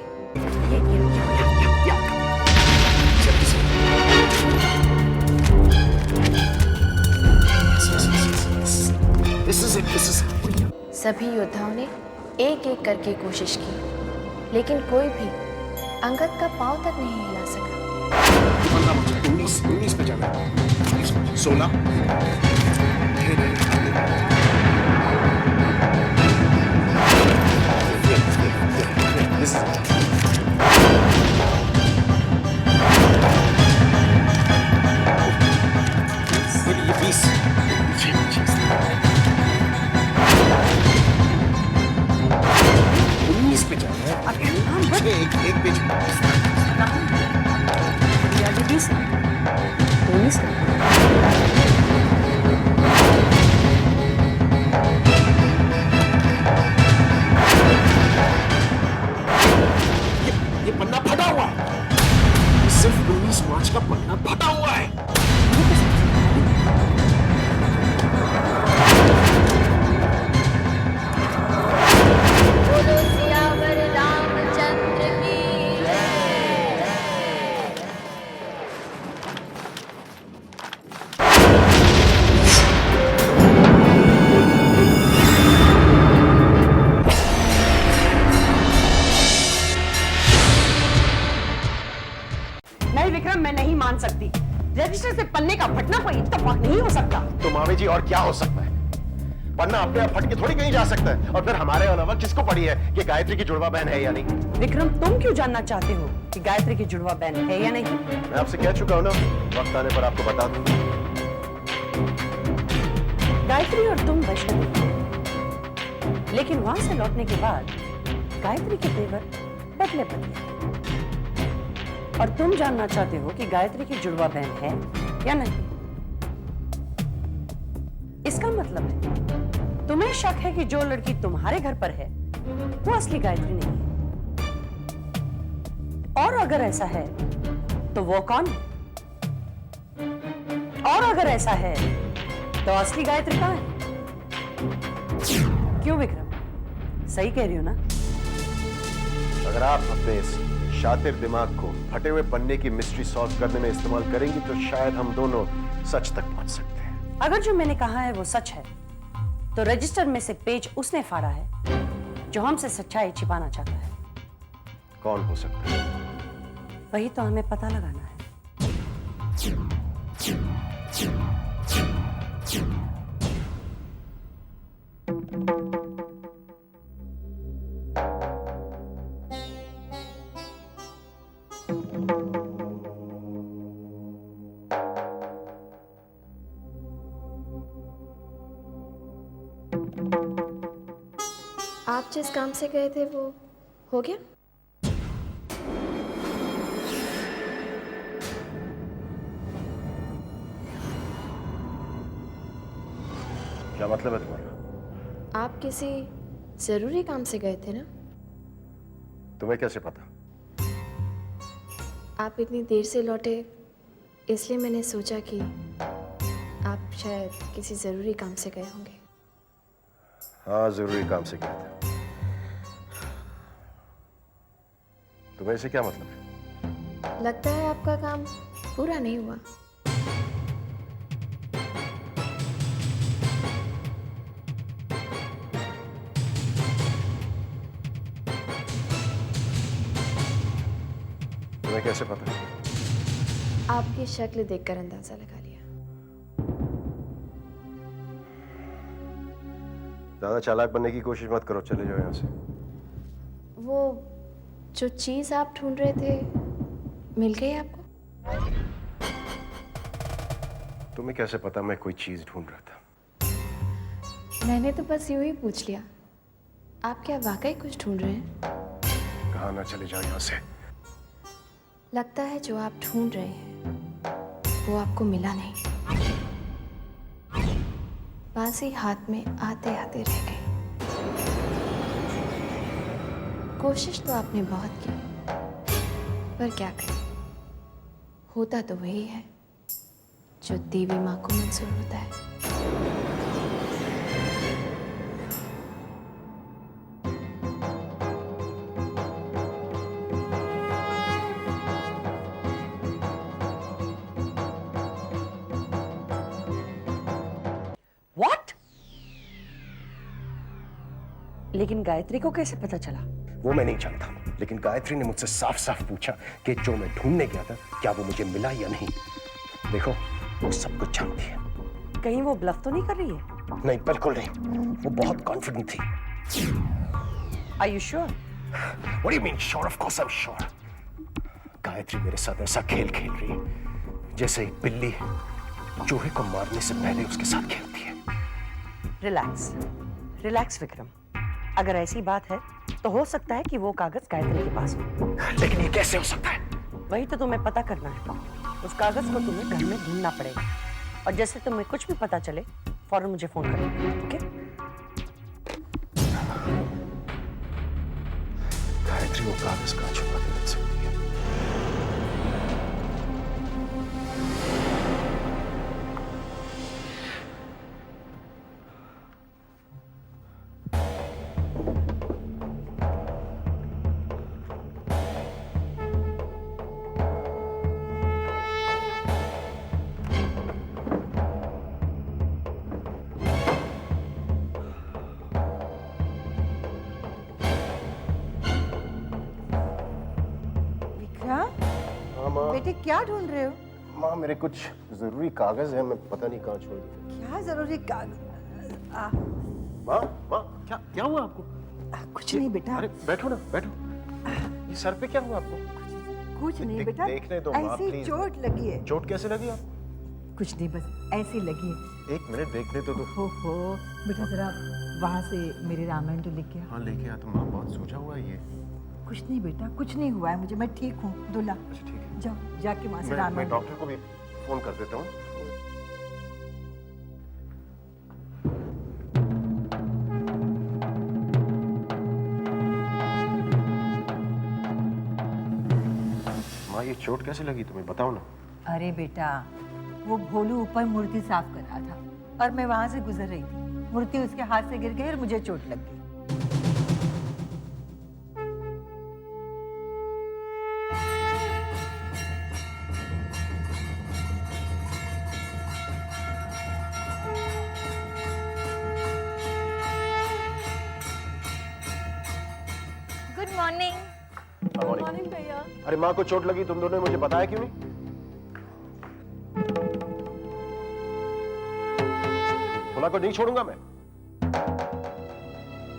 सभी योद्धाओं ने एक एक करके कोशिश की, लेकिन कोई भी अंगद का पांव तक नहीं हिला सका। 19 पे जाना, 16। एक पेज ये पन्ना फटा हुआ है, सिर्फ 19 मार्च का पन्ना फटा हुआ है। मैं नहीं मान सकती। रजिस्टर से पन्ने का फटना कोई इत्तेफाक नहीं हो सकता। तो मामी जी, और क्या हो सकता है? पन्ना अपने आप फट के थोड़ी कहीं जा सकता है। और फिर हमारे अलावा किसको पड़ी है कि गायत्री की जुड़वा बहन है या नहीं? विक्रम, तुम क्यों जानना चाहते हो कि गायत्री की जुड़वा बहन है या नहीं? मैं आपसे कह चुका हूं ना, वक्त आने पर आपको बता दूंगा। गायत्री और तुम वैष्णवी थे, लेकिन वहां से लौटने के बाद गायत्री के तेवर बदले बदले, और तुम जानना चाहते हो कि गायत्री की जुड़वा बहन है या नहीं। इसका मतलब है तुम्हें शक है कि जो लड़की तुम्हारे घर पर है वो असली गायत्री नहीं है। और अगर ऐसा है तो वो कौन है? और अगर ऐसा है तो असली गायत्री कहाँ है? क्यों विक्रम, सही कह रही हो ना? अगर आप अपने इस शातिर दिमाग को फटे हुए पन्ने की मिस्ट्री सॉल्व करने में इस्तेमाल करेंगी तो शायद हम दोनों सच तक पहुंच सकते हैं। अगर जो मैंने कहा है वो सच है, तो रजिस्टर में से पेज उसने फाड़ा है जो हमसे सच्चाई छिपाना चाहता है। कौन हो सकता है? वही तो हमें पता लगाना है। जिस काम से गए थे वो हो गया? क्या मतलब है तुम्हारा? आप किसी जरूरी काम से गए थे ना? तुम्हें कैसे पता? आप इतनी देर से लौटे, इसलिए मैंने सोचा कि आप शायद किसी ज़रूरी काम से गए होंगे। हाँ, जरूरी काम से गया था। तुम्हें इससे क्या मतलब है? लगता है आपका काम पूरा नहीं हुआ। तुम्हें कैसे पता? आपकी शक्ल देखकर अंदाजा लगा लिया। ज्यादा चालाक बनने की कोशिश मत करो, चले जाओ यहाँ से। वो जो चीज आप ढूंढ रहे थे मिल गई आपको? तुम्हें कैसे पता मैं कोई चीज ढूंढ रहा था? मैंने तो बस यूं ही पूछ लिया। आप क्या वाकई कुछ ढूंढ रहे हैं? कहा ना चले जाओ यहाँ से। लगता है जो आप ढूंढ रहे हैं वो आपको मिला नहीं। बाजी हाथ में आते आते रह गई। कोशिश तो आपने बहुत की, पर क्या करें, होता तो वही है जो देवी माँ को मंजूर होता है। What? लेकिन गायत्री को कैसे पता चला? वो मैं नहीं जानता, लेकिन गायत्री ने मुझसे साफ साफ पूछा कि जो मैं ढूंढने गया था क्या वो मुझे मिला या नहीं। देखो, वो सब कुछ जानती है। कहीं वो ब्लफ तो नहीं कर रही है? नहीं, बिल्कुल नहीं। वो बहुत कॉन्फिडेंट थी। Are you sure? What do you mean sure? Of course I'm sure. Gayatri मेरे साथ ऐसा खेल खेल रही है जैसे एक बिल्ली चूहे को मारने से पहले उसके साथ खेलती है। Relax, relax Vikram. अगर ऐसी बात है तो हो सकता है कि वो कागज गायत्री के पास हो। लेकिन ये कैसे हो सकता है? वही तो तुम्हें पता करना है। उस कागज को तुम्हें घर में ढूंढना पड़ेगा, और जैसे तुम्हें कुछ भी पता चले फौरन मुझे फोन करना, ओके? गायत्री वो कागज कहाँ छुपा के रख सकती है? बेटे क्या ढूंढ रहे हो? माँ, मेरे कुछ जरूरी कागज हैं, मैं पता नहीं कहाँ छोड़ दिए। क्या जरूरी कागज? माँ, माँ, क्या क्या हुआ आपको? कुछ नहीं बेटा। अरे बैठो ना, बैठो। ये सर पे क्या हुआ आपको? कुछ नहीं बेटा, देखने दो माँ, ऐसी प्लीज। चोट लगी है। चोट कैसे लगी आपको? कुछ नहीं, बस ऐसी लगी है। एक मिनट देखने तो दो। हो बेटा, जरा वहाँ से मेरे रामायण तो लेके आ। हाँ लेके आ। तो माँ बहुत सोचा हुआ है ये। कुछ नहीं बेटा, कुछ नहीं हुआ है मुझे, मैं ठीक हूँ। दुल्ला, अच्छा ठीक है, जाओ जाके वहाँ से मैं रामायण। डॉक्टर को भी फोन कर देता हूँ। माँ, ये चोट कैसे लगी तुम्हें, बताओ ना। अरे बेटा, वो भोलू ऊपर मूर्ति साफ कर रहा था और मैं वहां से गुजर रही थी। मूर्ति उसके हाथ से गिर गई और मुझे चोट लग गई। Good morning. गुड मॉर्निंग भैया। अरे माँ को चोट लगी, तुम दोनों ने मुझे बताया क्यों नहीं? भोला को नहीं छोड़ूंगा मैं।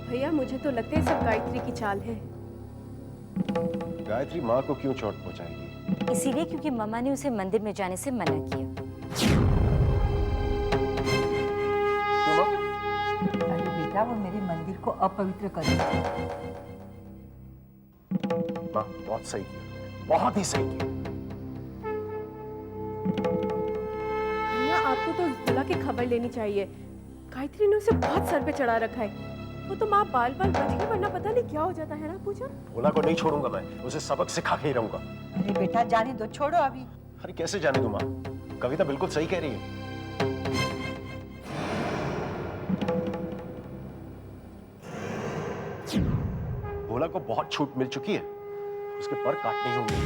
भैया मुझे तो लगता है सब गायत्री की चाल है। गायत्री माँ को क्यों चोट पहुंचाएगी? इसीलिए क्योंकि मम्मा ने उसे मंदिर में जाने से मना किया। क्यों माँ? अरे बेटा, वो मेरे मंदिर मंदिर को अपवित्र कर दिया। माँ बहुत सही किया, बहुत ही सही किया। भैया आपको तो भोला की खबर लेनी चाहिए। गायत्री ने उसे बहुत सर पे चढ़ा रखा है। वो तो माँ बाल बाल बच गई, वरना पता नहीं क्या हो जाता है ना पूजा। भोला को नहीं छोड़ूंगा मैं, उसे सबक सिखा के ही रहूंगा। अरे बेटा जाने दो, छोड़ो अभी। अरे कैसे जाने दूं माँ, कविता बिल्कुल सही कह रही है। भोला को बहुत छूट मिल चुकी है, उसके पर काटने होंगे।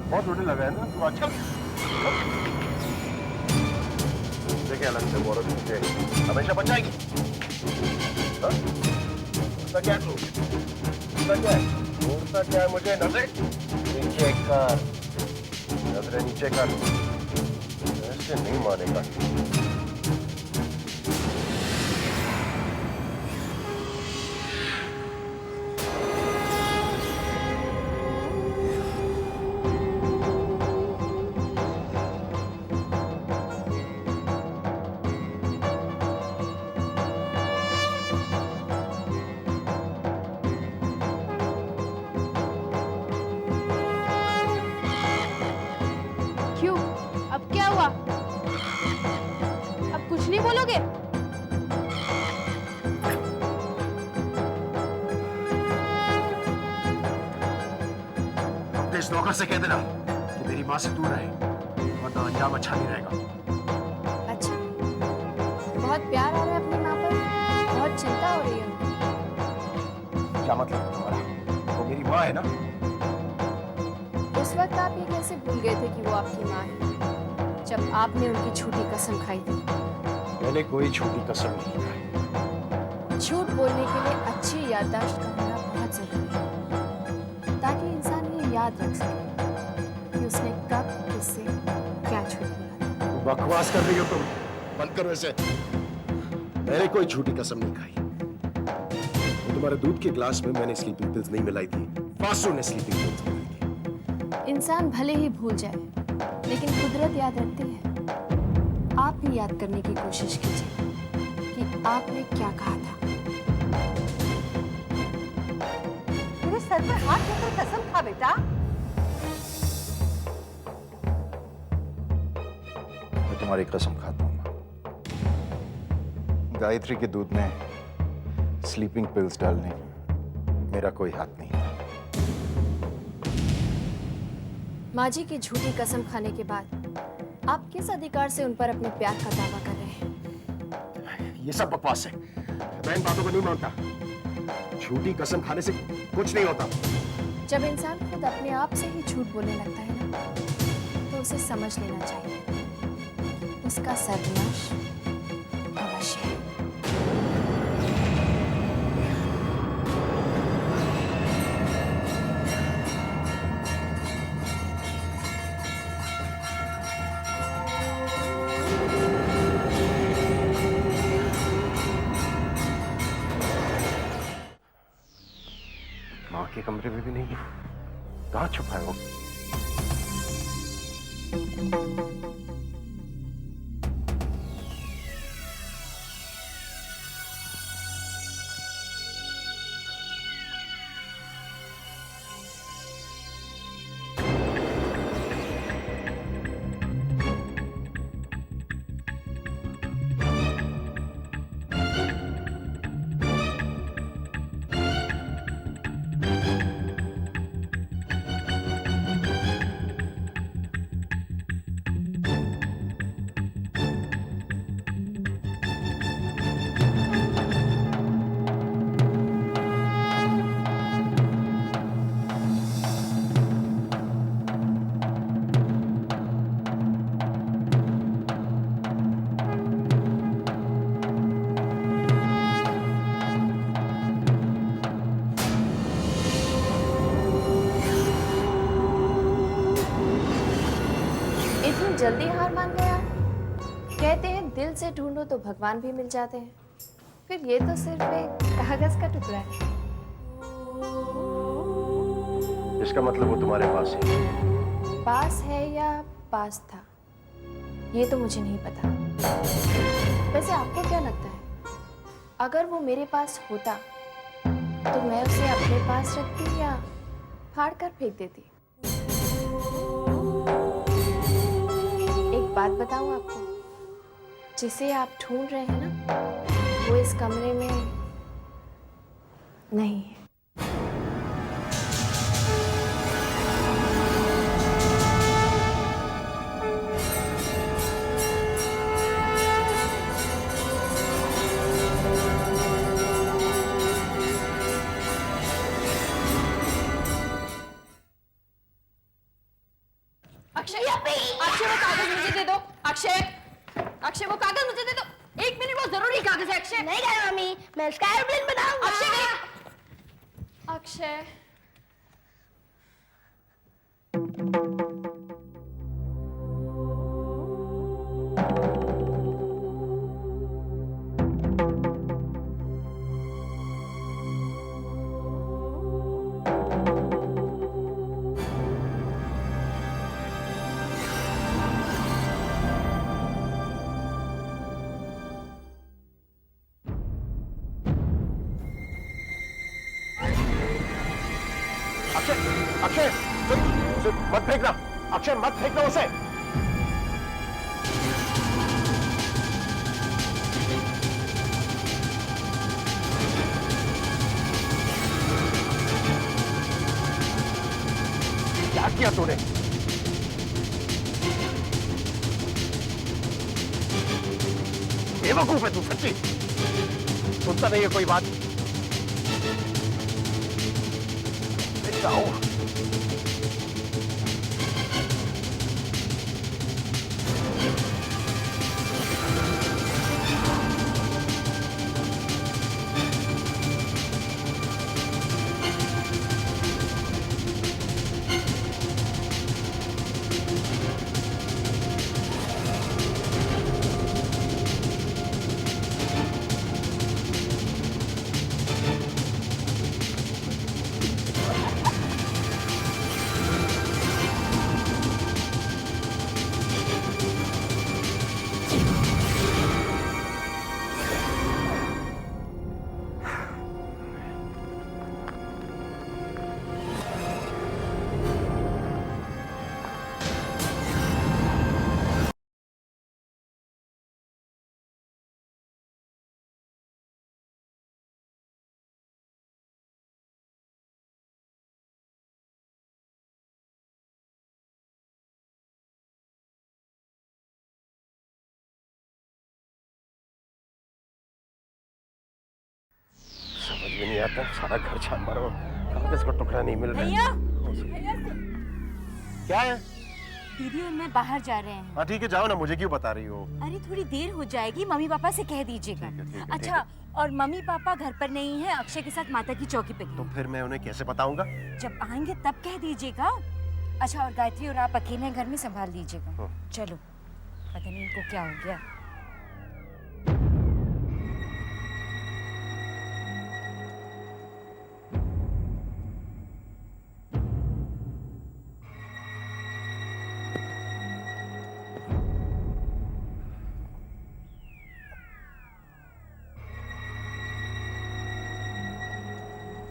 बहुत रोने लगा है ना तू, अच्छा देखे अलग से वो औरत मुझे हमेशा बचाएगी। हाँ? उसका क्या तू? उसका क्या है? उसका क्या है? मुझे नजरे नीचे कर, नजरे नीचे कर, ऐसे नहीं मानेगा। क्यों? अब क्या हुआ? अब कुछ नहीं बोलोगे? अपने इस नौकर से कह देना कि मेरी माँ से दूर रहे, वरना अंजाम अच्छा नहीं रहेगा। अच्छा, बहुत प्यार आ रहा है अपनी माँ पर, बहुत चिंता हो रही है। क्या मतलब है तुम्हारा? वो मेरी माँ है ना। उस वक्त आप ये कैसे भूल गए थे कि वो आपकी माँ है, जब आपने उनकी झूठी कसम खाई थी? मैंने कोई झूठी कसम नहीं खाई। झूठ बोलने के लिए अच्छी याददाश्त का होना बहुत जरूरी है, ताकि इंसान ये याद रख सके कि उसने कब किससे क्या झूठ बोला था। बकवास कर रही हो तुम, बंद करो इसे। मैंने कोई झूठी कसम नहीं खाई। वो तुम्हारे दूध के ग्लास में मैंने स्लीपिंग पिल्स नहीं मिलाई थी, फासू ने स्लीपिंग पिल्स मिलाई थी। इंसान भले ही भूल जाए, लेकिन कुदरत याद रखती है। आप भी याद करने की कोशिश कीजिए कि आपने क्या कहा था। मेरे सर पर हाथ रखकर कसम खा बेटा। मैं तुम्हारी कसम खाता हूँ। गायत्री के दूध में स्लीपिंग पिल्स डालने मेरा कोई हाथ नहीं है। माँ जी की झूठी कसम खाने के बाद आप किस अधिकार से उन पर अपने प्यार का दावा कर रहे हैं? ये सब बकवास है, मैं इन बातों को नहीं मानता। झूठी कसम खाने से कुछ नहीं होता। जब इंसान खुद अपने आप से ही झूठ बोलने लगता है ना, तो उसे समझ लेना चाहिए उसका सर्वनाश अवश्य है। माँ के कमरे में भी नहीं है, कहाँ छुपा है वो? जल्दी हार मान गया। कहते हैं दिल से ढूंढो तो भगवान भी मिल जाते हैं, फिर ये तो सिर्फ एक कागज का टुकड़ा है। इसका मतलब वो तुम्हारे पास है। पास है या पास था, ये तो मुझे नहीं पता। वैसे आपको क्या लगता है, अगर वो मेरे पास होता तो मैं उसे अपने पास रखती या फाड़ कर फेंक देती? एक बात बताऊं आपको, जिसे आप ढूंढ रहे हैं ना, वो इस कमरे में नहीं है। अक्षय, अक्षय वो कागज मुझे दे दो। अक्षय, अक्षय वो कागज मुझे दे दो। 1 मिनट, वो जरूरी कागज है। अक्षय नहीं गया मम्मी, मैं उसका एयरप्लेन बनाऊंगा। अक्षय, अक्षय, अक्षय, उसे मत फेंकना। अक्षय, मत फेंकना उसे। क्या किया तूने? बेवकूफ है तू, सच्ची। सुनता नहीं है कोई बात। जाओ। समझ में नहीं आता, सारा घर छान मारो, कागज का टुकड़ा नहीं मिल रहा। भैया, क्या है? दीदी और मैं बाहर जा रहे हैं। हाँ ठीक है, जाओ ना, मुझे क्यों बता रही हो? अरे थोड़ी देर हो जाएगी, मम्मी पापा से कह दीजिएगा। अच्छा, और मम्मी पापा घर पर नहीं है, अक्षय के साथ माता की चौकी पे। तो फिर मैं उन्हें कैसे बताऊंगा? जब आएंगे तब कह दीजिएगा। अच्छा, और गायत्री और आप अकेले घर में संभाल लीजिएगा। चलो, पता नहीं इनको क्या हो गया।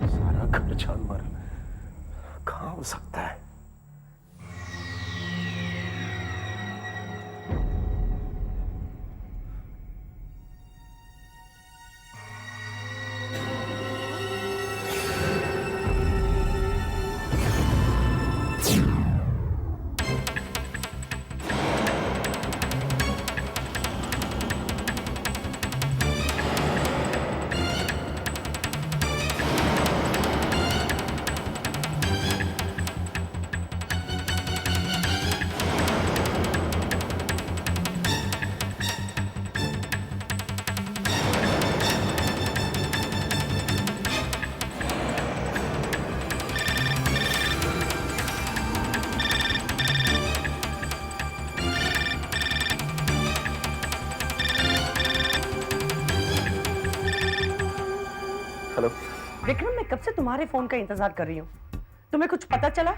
सारा घर छान मार, कहाँ हो सकता है? हेलो विक्रम, मैं कब से तुम्हारे फोन का इंतजार कर रही हूँ। तुम्हें कुछ पता चला?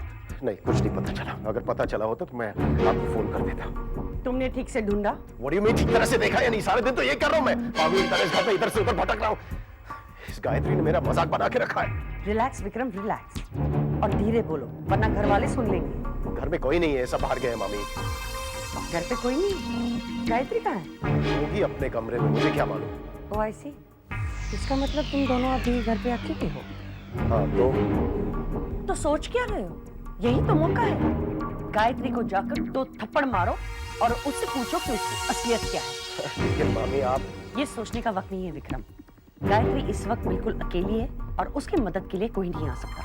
नहीं, कुछ नहीं पता चला। अगर पता चला होता तो मैं आपको फोन कर देता। तुमने ठीक से ढूंढा? What do you mean, ठीक तरह से देखा या नहीं? सारे दिन तो ये कर रहा हूँ मैं, पागल की तरह इस घर पे इधर से उधर भटक रहा हूँ। इस गायत्री ने मेरा मजाक बना के रखा है। रिलैक्स विक्रम, रिलैक्स, और धीरे बोलो वरना घर वाले सुन लेंगे। घर में कोई नहीं है, सब बाहर गए हैं मामी। घर पे कोई नहीं? गायत्री कहाँ है? वो भी अपने कमरे में, मुझे क्या मालूम। ओह आई सी। इसका मतलब तुम दोनों अभी घर पे अकेले हो? हाँ तो सोच क्या रहे हो? यही तो मौका है। गायत्री को जाकर 2 थप्पड़ मारो और उससे पूछो कि उसकी असलियत क्या है। लेकिन मामी आप... ये सोचने का वक्त नहीं है विक्रम। गायत्री इस वक्त बिल्कुल अकेली है और उसकी मदद के लिए कोई नहीं आ सकता।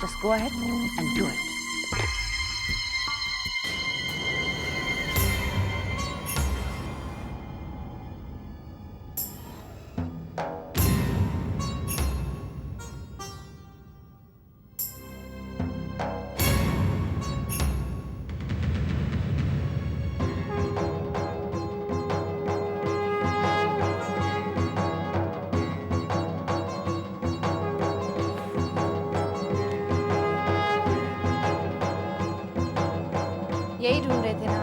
Just go ahead and do it. यही ढूंढ रहे थे ना